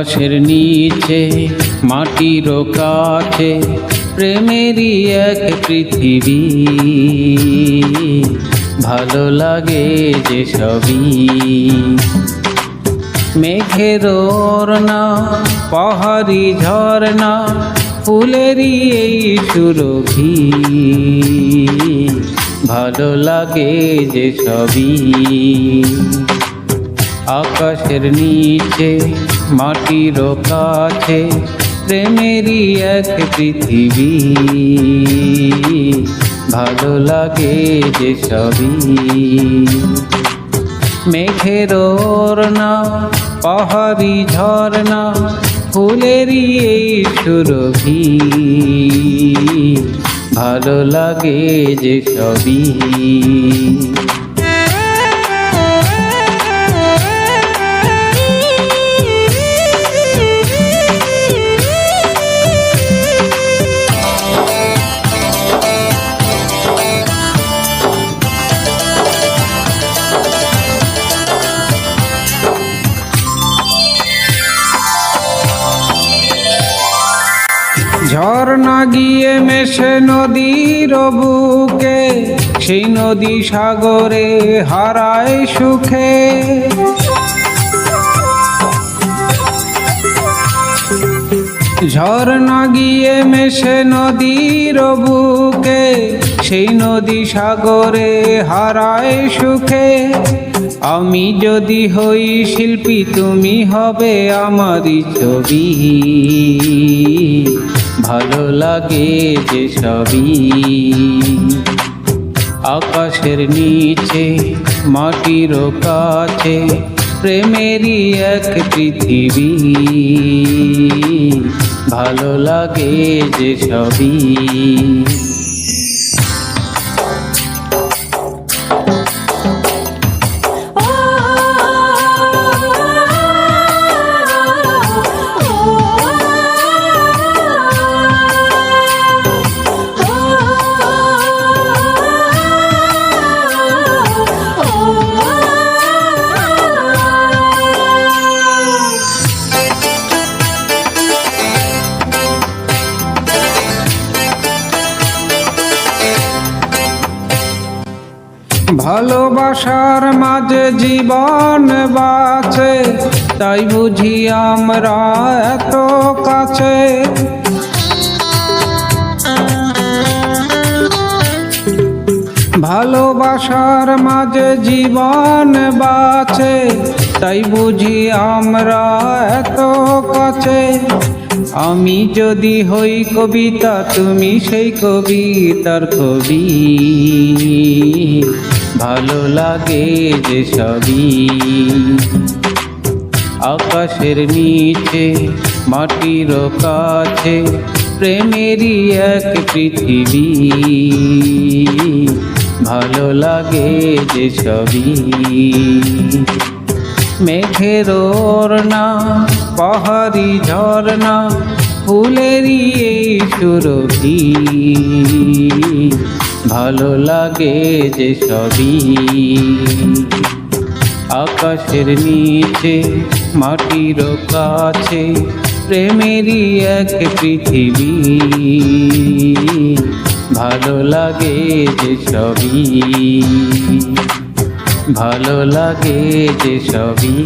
আকাশের নিচে মাটির কাছে প্রেমেরই এক পৃথিবী, ভালো লাগে যে সবই। মেঘের ওড়না, পাহাড়ি ঝর্ণা, ফুলেরই এই সুরভি, ভালো লাগে যে সবই। আকাশের নিচে মাটির কাছে প্রেমেরই এক পৃথিবী, ভালো লাগে যে সবই। মেঘের ওড়না, পাহাড়ি ঝর্ণা, ফুলেরই এই সুরভি, ভালো লাগে যে সবই। ঝর্ণা গিয়ে মেশে নদীর বুকে, সেই নদী সাগরে হারায় সুখে। ঝর্ণা গিয়ে মেশে নদীর বুকে, সেই নদী সাগরে হারায় সুখে। আমি যদি হই শিল্পী, তুমি হবে আমারই ছবি, ভালো লাগে যে সবই। আকাশের নিচে মাটির কাছে প্রেমেরই এক পৃথিবী, ভালো লাগে যে সবই। ভালোবাসার মাঝে জীবন বাঁচে, তাই বুঝি আমরা এত কাছে। ভালোবাসার মাঝে জীবন বাঁচে, তাই বুঝি আমরা এত কাছে। আমি যদি হই কবিতা, তুমি সেই কবিতার কবি, ভালো লাগে যে সবই। আকাশের নিচে মাটির কাছে প্রেমেরই এক পৃথিবী, ভালো লাগে যে সবই। মেঘের ওড়না, পাহাড়ি ঝর্ণা, ফুলেরই এই সুরভি, ভালো লাগে যে সবই। আকাশের নিচে মাটির কাছে প্রেমেরই এক পৃথিবী, ভালো লাগে যে সবই, ভালো লাগে যে সবই।